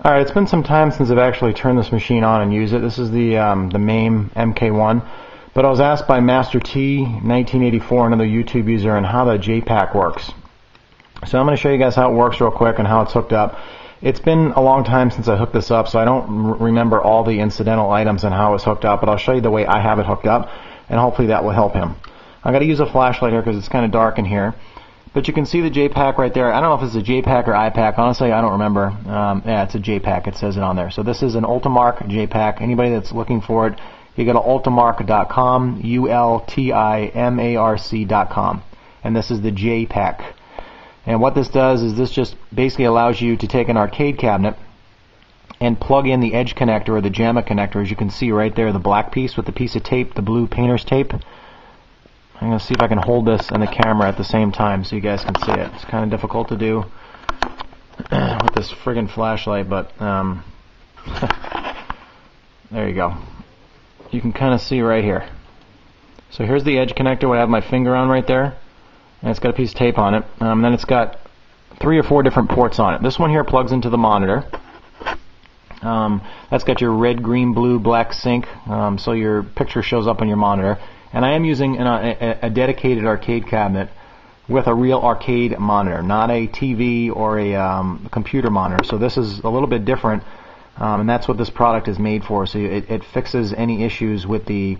Alright, it's been some time since I've actually turned this machine on and used it. This is the MAME MK1, but I was asked by MasterT1984, another YouTube user, on how the J-Pac works. So I'm going to show you guys how it works real quick and how it's hooked up. It's been a long time since I hooked this up, so I don't remember all the incidental items and how it's hooked up, but I'll show you the way I have it hooked up, and hopefully that will help him. I've got to use a flashlight here because it's kind of dark in here. But you can see the J-Pac right there. I don't know if it's a J-Pac or I-Pac. Honestly, I don't remember. Yeah, it's a J-Pac. It says it on there. So this is an Ultimark J-Pac. Anybody that's looking for it, you go to ultimark.com, ultimarc.com. And this is the J-Pac. And what this does is this just basically allows you to take an arcade cabinet and plug in the edge connector or the JAMA connector. As you can see right there, the black piece with the piece of tape, the blue painter's tape. I'm going to see if I can hold this and the camera at the same time so you guys can see it. It's kind of difficult to do with this friggin' flashlight, but there you go. You can kind of see right here. So here's the edge connector, what I have my finger on right there, and it's got a piece of tape on it. Then it's got 3 or 4 different ports on it. This one here plugs into the monitor. That's got your red, green, blue, black sync, so your picture shows up on your monitor. And I am using a dedicated arcade cabinet with a real arcade monitor, not a TV or a computer monitor. So this is a little bit different, and that's what this product is made for. So it fixes any issues with the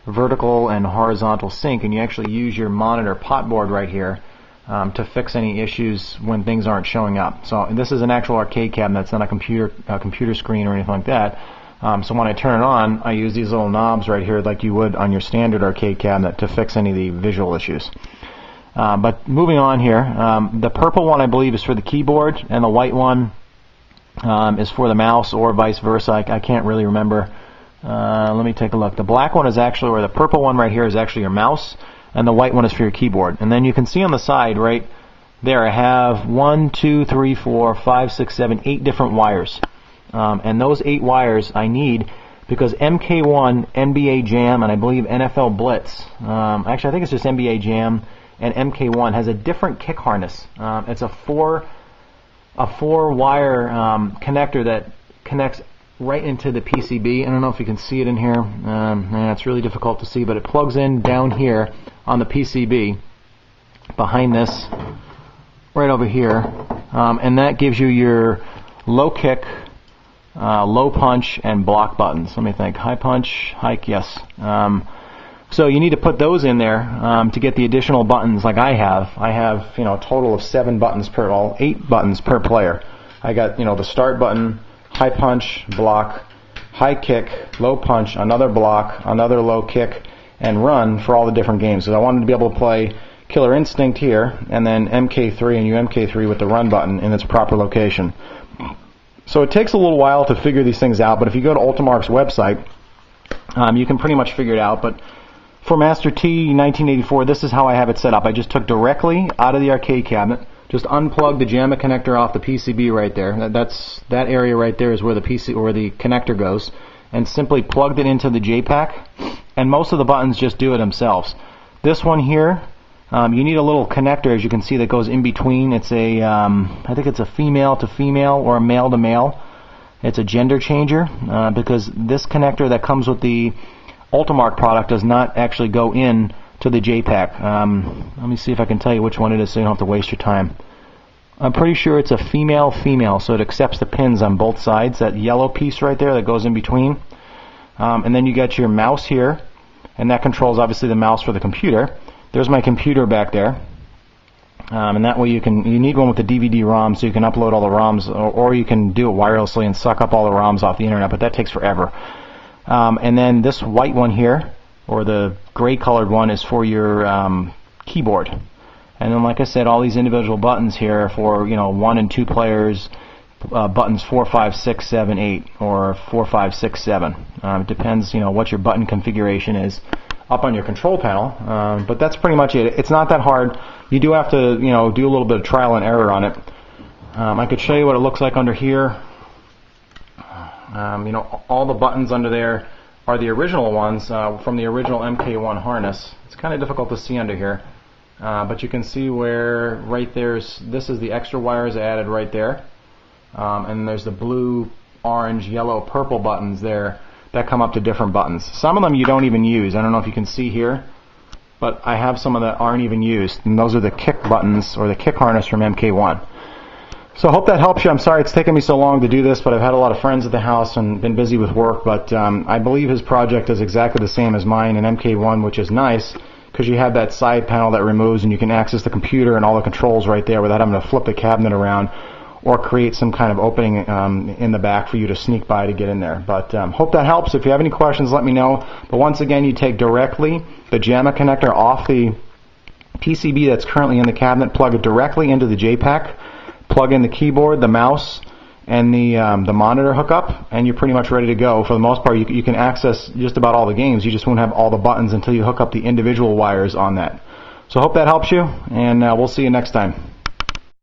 vertical and horizontal sync, and you actually use your monitor pot board right here to fix any issues when things aren't showing up. So this is an actual arcade cabinet. It's not a computer screen or anything like that. So when I turn it on, I use these little knobs right here like you would on your standard arcade cabinet to fix any of the visual issues. But moving on here, the purple one I believe is for the keyboard, and the white one is for the mouse, or vice versa. I can't really remember. Let me take a look. The black one is actually, or the purple one right here is actually your mouse, and the white one is for your keyboard. And then you can see on the side right there I have 1, 2, 3, 4, 5, 6, 7, 8 different wires. And those 8 wires I need because MK1, NBA Jam, and I believe NFL Blitz, actually I think it's just NBA Jam and MK1 has a different kick harness. It's a 4 wire connector that connects right into the PCB. I don't know if you can see it in here. It's really difficult to see, but it plugs in down here on the PCB behind this, right over here, and that gives you your low kick, low punch, and block buttons. Let me think. High punch, hike, yes. So you need to put those in there to get the additional buttons like I have. I have, a total of 7 buttons per, 8 buttons per player. I got, the start button, high punch, block, high kick, low punch, another block, another low kick, and run for all the different games. So I wanted to be able to play Killer Instinct here, and then MK3 and UMK3 with the run button in its proper location. So it takes a little while to figure these things out, but if you go to Ultimark's website, you can pretty much figure it out. But for MasterT1984, this is how I have it set up. I just took directly out of the arcade cabinet, just unplugged the JAMA connector off the PCB right there. That area right there is where the PC or the connector goes, and simply plugged it into the J-Pac. And most of the buttons just do it themselves. This one here, you need a little connector, as you can see, that goes in between. It's a, I think it's a female to female or a male to male. It's a gender changer because this connector that comes with the Ultimark product does not actually go in to the J-Pac. Let me see if I can tell you which one it is so you don't have to waste your time. I'm pretty sure it's a female-female, so it accepts the pins on both sides. That yellow piece right there that goes in between. And then you got your mouse here, and that controls obviously the mouse for the computer. There's my computer back there, and that way you need one with the DVD-ROM so you can upload all the ROMs, or you can do it wirelessly and suck up all the ROMs off the internet, but that takes forever. And then this white one here, or the gray colored one, is for your keyboard. And then, like I said, all these individual buttons here are for 1 and 2 players, buttons 4, 5, 6, 7, 8, or 4, 5, 6, 7. It depends, what your button configuration is up on your control panel, but that's pretty much it. It's not that hard. You do have to, do a little bit of trial and error on it. I could show you what it looks like under here. All the buttons under there are the original ones from the original MK1 harness. It's kind of difficult to see under here, but you can see where right this is the extra wires added right there. and there's the blue, orange, yellow, purple buttons there that come up to different buttons. Some of them you don't even use. I don't know if you can see here, but I have some of that aren't even used, and those are the kick buttons or the kick harness from MK1. So I hope that helps you. I'm sorry it's taken me so long to do this, but I've had a lot of friends at the house and been busy with work, but I believe his project is exactly the same as mine in MK1, which is nice because you have that side panel that removes and you can access the computer and all the controls right there without having to flip the cabinet around or create some kind of opening in the back for you to sneak by to get in there. But hope that helps. If you have any questions, let me know. But once again, you take directly the JAMA connector off the PCB that's currently in the cabinet, plug it directly into the J-Pac, plug in the keyboard, the mouse, and the monitor hookup, and you're pretty much ready to go. For the most part, you can access just about all the games. You just won't have all the buttons until you hook up the individual wires on that. So hope that helps you, and we'll see you next time.